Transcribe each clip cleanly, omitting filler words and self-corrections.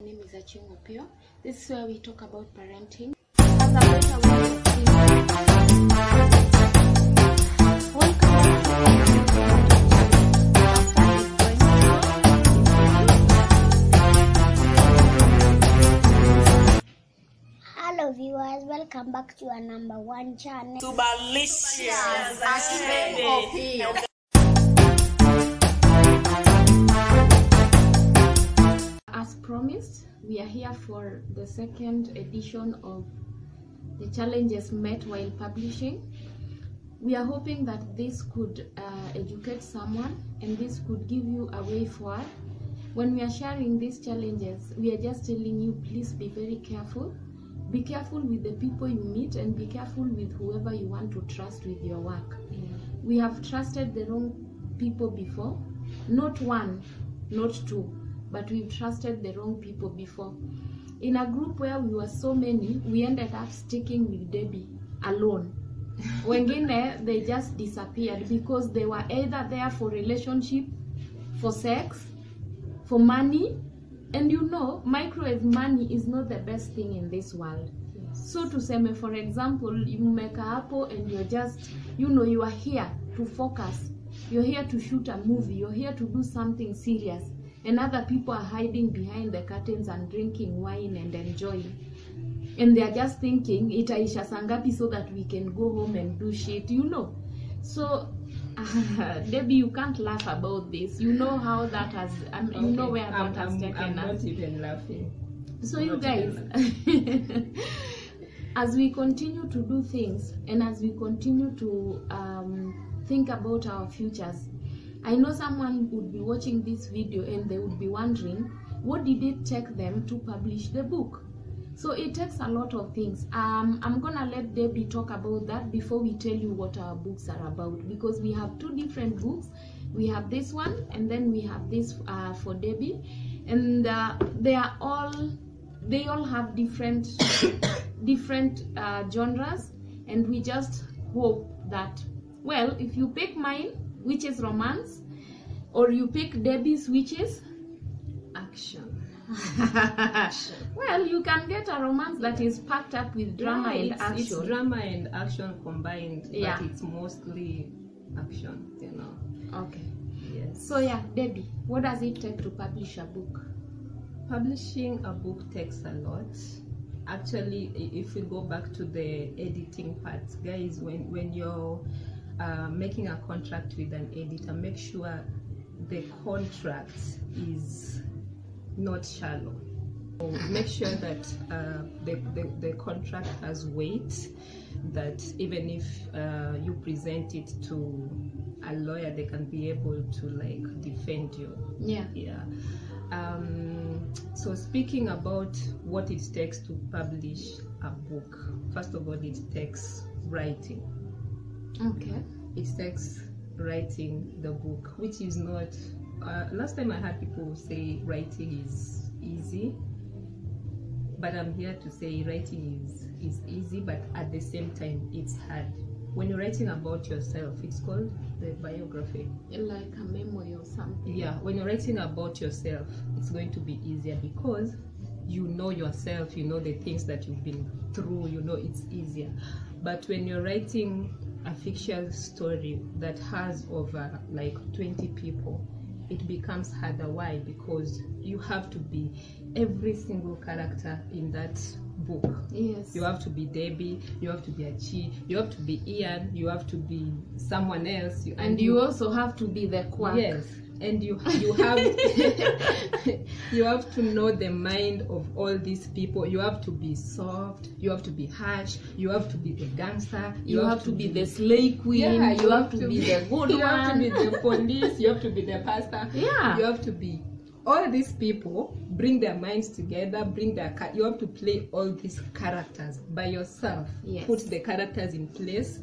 My name is Achingo Pio. This is where we talk about parenting. Hello viewers, welcome back to our #1 channel. Subalicious. As promised, we are here for the second edition of the challenges met while publishing. We are hoping that this could educate someone and this could give you a way forward. When we are sharing these challenges, we are just telling you, please be very careful. Be careful with the people you meet and be careful with whoever you want to trust with your work. We have trusted the wrong people before, not one, not two, but we've trusted the wrong people before. In a group where we were so many, we ended up sticking with Debbie alone. Wengine, they just disappeared because they were either there for relationship, for sex, for money, and you know, microwave money is not the best thing in this world. Yes. So to say, for example, you make a apple and you're just, you are here to focus. You're here to shoot a movie. You're here to do something serious. And other people are hiding behind the curtains and drinking wine and enjoying. And they're just thinking, itaisha sangapi so that we can go home and do shit, So, Debbie, you can't laugh about this. You know how that has, okay. You know where that has taken us. I'm not even laughing. So you guys, as we continue to do things and as we continue to think about our futures, I know someone would be watching this video and they would be wondering, what did it take them to publish the book? So it takes a lot of things. I'm gonna let Debbie talk about that before we tell you what our books are about, because we have two different books. We have this one and then we have this for Debbie, and they all have different genres, and we just hope that, well, if you pick mine, which is romance, or you pick Debbie's, which is action. Well, you can get a romance that is packed up with drama and action. It's drama and action combined, yeah. But it's mostly action, Okay. Yes. So yeah, Debbie, what does it take to publish a book? Publishing a book takes a lot. Actually, if we go back to the editing part, guys, when you're making a contract with an editor, make sure the contract is not shallow. So make sure that the contract has weight, that even if you present it to a lawyer, they can be able to defend you. Yeah. So speaking about what it takes to publish a book, first of all, it takes writing. Okay. It takes writing the book, which is not last time I had people say writing is easy, but I'm here to say writing is easy, but at the same time it's hard. When you're writing about yourself, it's called the biography, like a memoir or something. Yeah, when you're writing about yourself, it's going to be easier because you know yourself, you know the things that you've been through, it's easier. But when you're writing a fictional story that has over 20 people, it becomes harder. Why? Because you have to be every single character in that book. Yes. You have to be Debbie, you have to be Achi, you have to be Ian, you have to be someone else, and you also have to be the quack. Yes. And you have you have to know the mind of all these people. You have to be soft, you have to be harsh, you have to be the gangster, you have to be the slay queen, yeah, you have to be the good one, you have to be the police, you have to be the pastor, yeah, you have to be all these people. Bring their minds together, you have to play all these characters by yourself. Yes. Put the characters in place,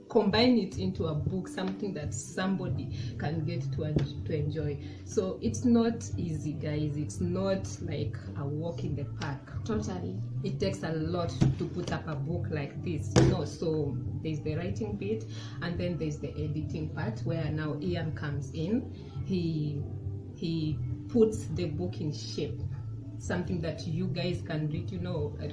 combine it into a book, something that somebody can get to enjoy. So it's not easy, guys. It's not like a walk in the park. Totally. It takes a lot to put up a book like this, So there's the writing bit, and then there's the editing part where now Ian comes in. He puts the book in shape. something that you guys can read,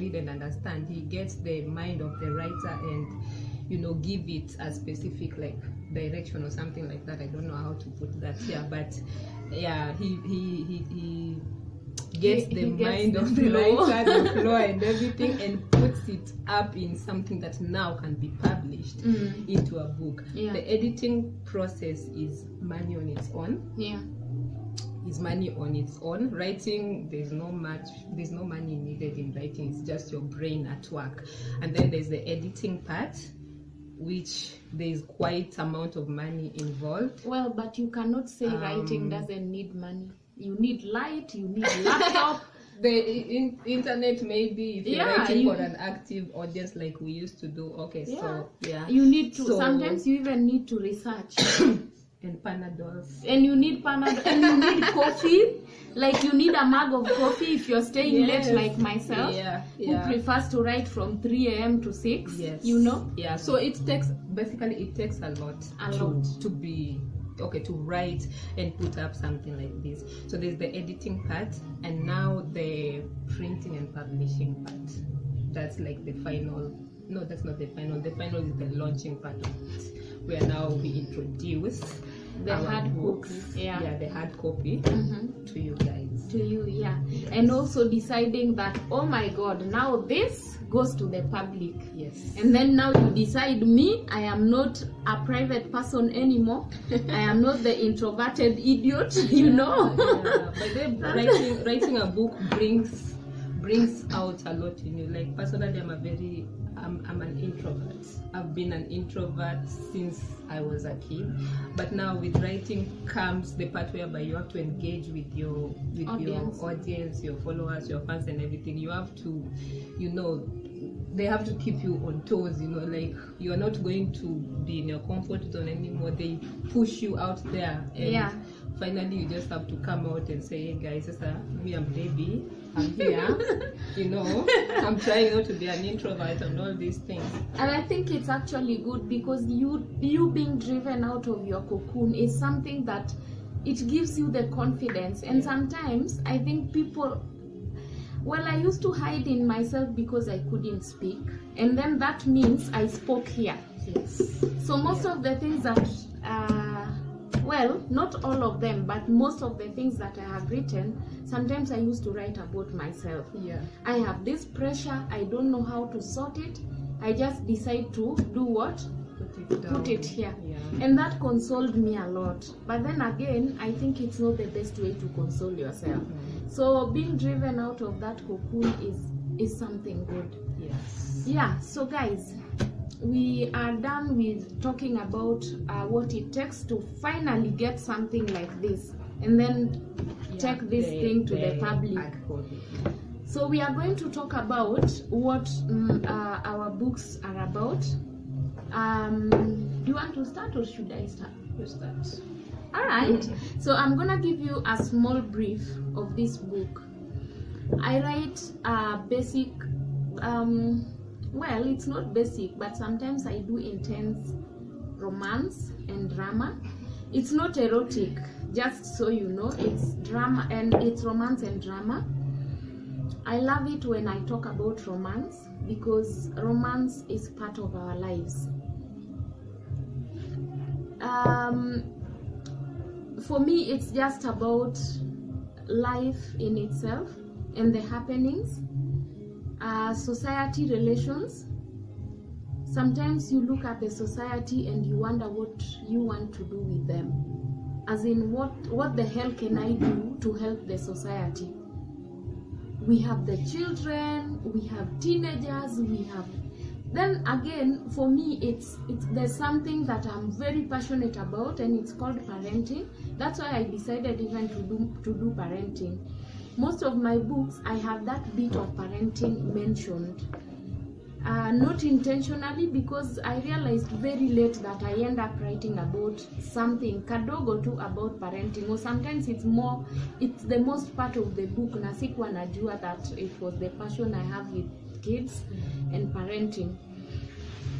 read and understand. He gets the mind of the writer and give it a specific like direction or something like that. I don't know how to put that here, but yeah, he gets the mind of the writer, the flow and everything, and puts it up in something that now can be published into a book. Yeah. The editing process is money on its own. Yeah. Is money on its own. Writing, there's no money needed in writing. It's just your brain at work. And then there's the editing part, which there's quite amount of money involved. Well, but you cannot say writing doesn't need money. You need light, you need laptop. The internet, maybe, if you're writing for an active audience like we used to do. Okay, so yeah. You need to, sometimes you even need to research. And Panadols. And you need Panadol, and you need coffee. Like you need a mug of coffee if you're staying late like myself, who prefers to write from 3 a.m. to 6, Yeah, so it takes a lot to write and put up something like this. So there's the editing part, and now the printing and publishing part. That's like the final. No, that's not the final. The final is the launching part of it, where now we introduce the hard books. copy. The hard copy to you guys. To you, and also deciding that, oh my God, now this goes to the public. Yes. And then now you decide, me, I am not a private person anymore. I am not the introverted idiot, But then writing a book brings out a lot in you. Like personally, I'm an introvert. I've been an introvert since I was a kid, but now with writing comes the part whereby you have to engage with your audience, your followers, your fans, and everything. You have to, they have to keep you on toes. Like you are not going to be in your comfort zone anymore. They push you out there, and finally you just have to come out and say, hey guys, sister, me, I'm Debbie. I'm here, I'm trying not to be an introvert and all these things. And I think it's actually good because you being driven out of your cocoon is something that it gives you the confidence. And sometimes I think people, I used to hide in myself because I couldn't speak. And then that means I spoke here. Yes. So most of the things that, not all of them, but most of the things that I have written, sometimes I used to write about myself. Yeah. I have this pressure, I don't know how to sort it. I just decide to do what? Put it here. Yeah. And that consoled me a lot. But then again, I think it's not the best way to console yourself. So being driven out of that cocoon is something good. Yes. Yeah, so guys, we are done with talking about what it takes to finally get something like this and then take this thing to the public. So we are going to talk about what our books are about. Do you want to start or should I start? You start. Alright, so I'm gonna give you a small brief of this book. I write basic, it's not basic, but sometimes I do intense romance and drama. It's not erotic, just so you know, it's drama, and it's romance and drama. I love it when I talk about romance because romance is part of our lives. For me, it's just about life in itself and the happenings, society relations. Sometimes you look at the society and you wonder what you want to do with them. As in, what the hell can I do to help the society? We have the children, we have teenagers, we have... Then again, for me, there's something that I'm very passionate about, and it's called parenting. That's why I decided even to do parenting. Most of my books, I have that bit of parenting mentioned. Not intentionally, because I realized very late that I end up writing about something kadogo too about parenting, or sometimes it's the most part of the book. Na sikuwa najua that it was the passion I have with kids and parenting.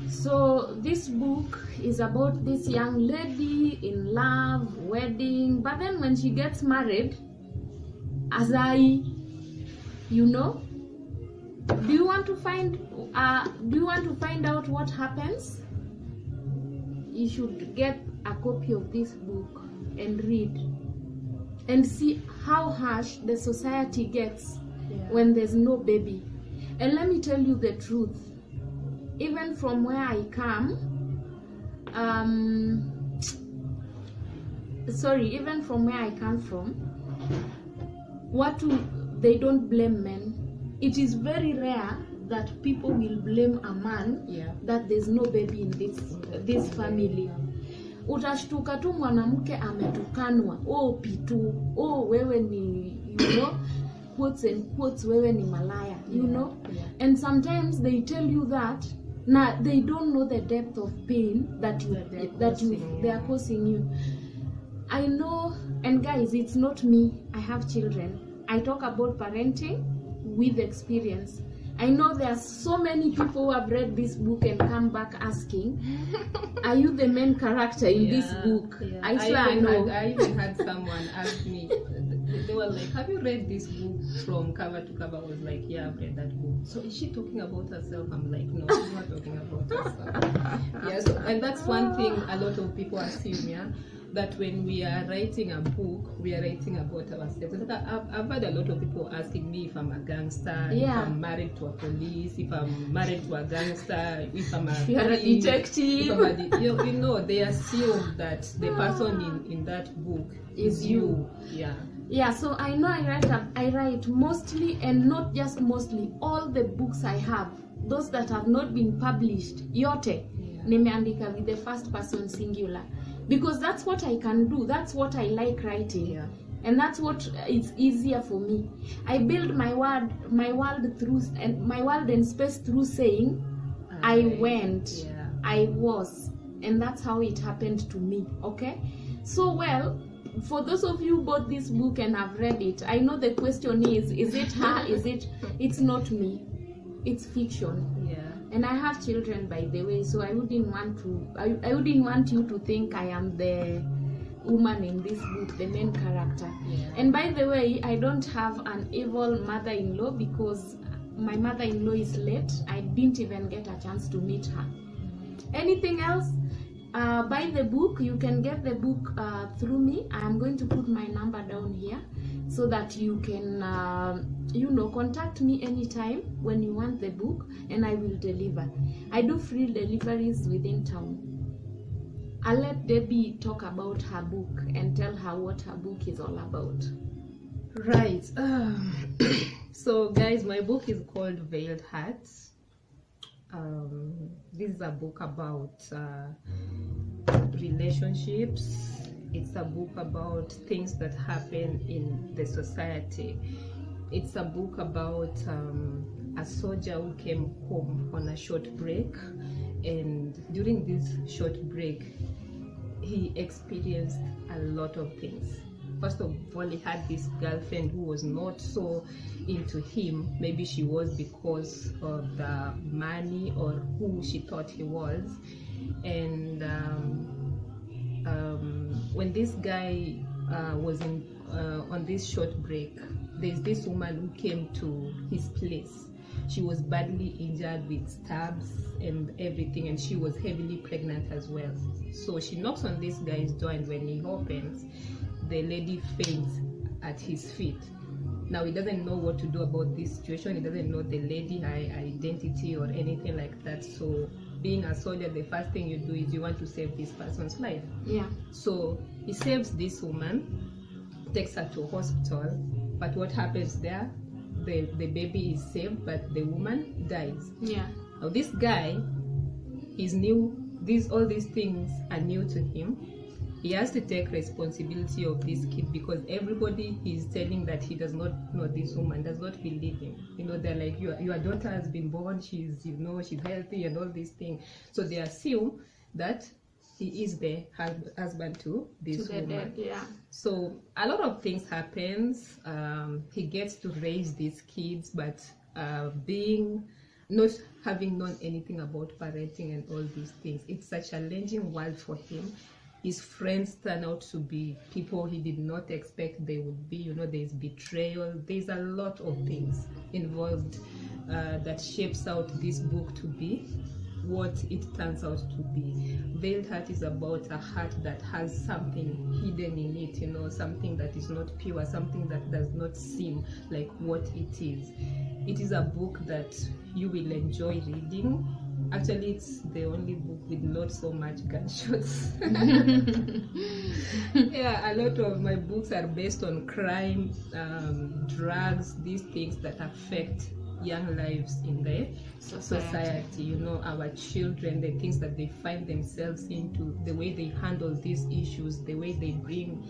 So this book is about this young lady in love, wedding, but then when she gets married, as I You know? Do you want to find out what happens? You should get a copy of this book and read and see how harsh the society gets when there's no baby. And let me tell you the truth, even from where I come, even from where I come from, they don't blame men. It is very rare that people will blame a man that there's no baby in this family. Utashtuka tu mwanamke ametukanwa, oh pitu, oh wewe ni, you know, quotes and quotes, wewe ni malaya, you know. And sometimes they tell you that, now they don't know the depth of pain that they are causing you. I know, and guys, it's not me, I have children. I talk about parenting with experience. I know there are so many people who have read this book and come back asking, are you the main character in this book? I swear I know. I even had someone ask me, they were like, have you read this book from cover to cover? I was like, yeah, I've read that book. So is she talking about herself? I'm like, no, she's not talking about herself. So, and that's one thing a lot of people assume, that when we are writing a book, we are writing about ourselves. I've had a lot of people asking me if I'm a gangster, if I'm married to a police, if I'm married to a gangster, if I'm you're a detective. You know, they assume that the person in that book is you. Yeah, so I know I write mostly, and not just mostly, all the books I have, those that have not been published, yote, nimeandika with the first person singular. Because that's what I can do, that's what I like writing, and that's what is easier for me. I build my world and space through saying, I went, I was, and that's how it happened to me. Okay, so well, for those of you who bought this book and have read it, I know the question is it her? It's not me, it's fiction. And I have children, by the way, so I wouldn't want you to think I am the woman in this book, the main character. And by the way, I don't have an evil mother-in-law because my mother-in-law is late. I didn't even get a chance to meet her. Anything else? Buy the book. You can get the book through me. I'm going to put my number down here so that you can contact me anytime when you want the book, and I will deliver. I do free deliveries within town. I'll let Debbie talk about her book and tell her what her book is all about. Right. So guys, my book is called Veiled Hearts. This is a book about relationships. It's a book about things that happen in the society. It's a book about a soldier who came home on a short break, and during this short break he experienced a lot of things. First of all, he had this girlfriend who was not so into him. Maybe she was because of the money or who she thought he was. And when this guy was on this short break, there's this woman who came to his place. She was badly injured with stabs and everything, and she was heavily pregnant as well. So she knocks on this guy's door, and when he opens, the lady faints at his feet. Now he doesn't know what to do about this situation. He doesn't know the lady, her identity or anything like that. So being a soldier, the first thing you do is you want to save this person's life. So he saves this woman, takes her to hospital, but what happens there? The baby is saved, but the woman dies. Now this guy is new. All these things are new to him. He has to take responsibility of this kid because everybody he's telling that he does not know this woman, does not believe him. They're like, your daughter has been born, she's healthy and all these things. So they assume that he is the husband to this woman. So a lot of things happens. He gets to raise these kids, but not having known anything about parenting and all these things, it's a challenging world for him. his friends turn out to be people he did not expect they would be. You know, there's betrayal, there's a lot of things involved that shapes out this book to be what it turns out to be. Veiled Heart is about a heart that has something hidden in it, you know, something that is not pure, something that does not seem like what it is. It is a book that you will enjoy reading. Actually, it's the only book with not so much gunshots. Yeah, a lot of my books are based on crime, drugs, these things that affect young lives in the society. You know, our children, the things that they find themselves into, the way they handle these issues, the way they bring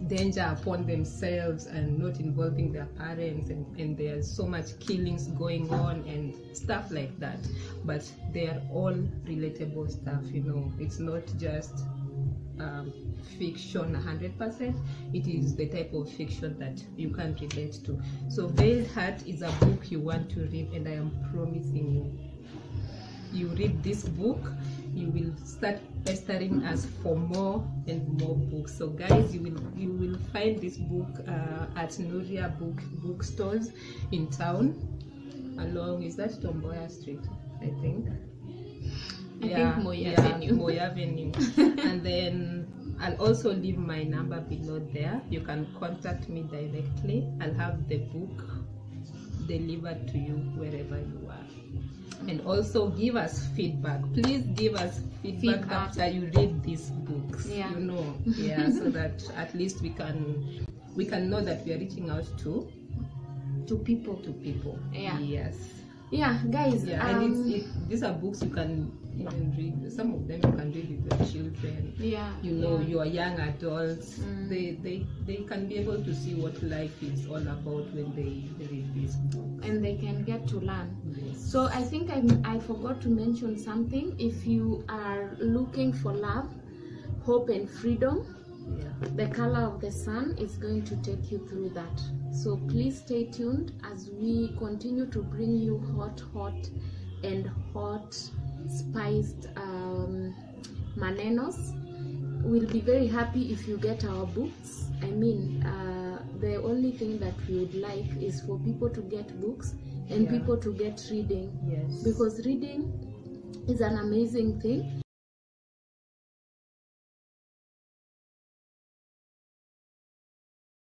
danger upon themselves and not involving their parents, and there's so much killings going on and stuff like that, but they are all relatable stuff. You know, it's not just fiction 100%. It is the type of fiction that you can relate to. So Veiled Heart is a book you want to read, and I am promising you read this book, you will start pestering us for more and more books. So guys, you will find this book at Nuria bookstores in town, along, is that Tomboya Street, I think? I think Moya Avenue. And then I'll also leave my number below there. You can contact me directly. I'll have the book delivered to you wherever you are. And also give us feedback. Please give us feedback after you read these books. Yeah. You know, yeah, so that at least we can know that we are reaching out to people. Yeah. Yes. Yeah, guys. Yeah, and these are books you can even read. Some of them you can read with your children. Yeah. You know, your young adults. They can be able to see what life is all about when they read these books. And they can get to learn. Yes. So I think I forgot to mention something. If you are looking for love, hope and freedom, The Color of the Sun is going to take you through that. So please stay tuned as we continue to bring you hot and hot spiced manenos. We'll be very happy if you get our books. I mean, the only thing that we would like is for people to get books and people to get reading. Yes. Because reading is an amazing thing.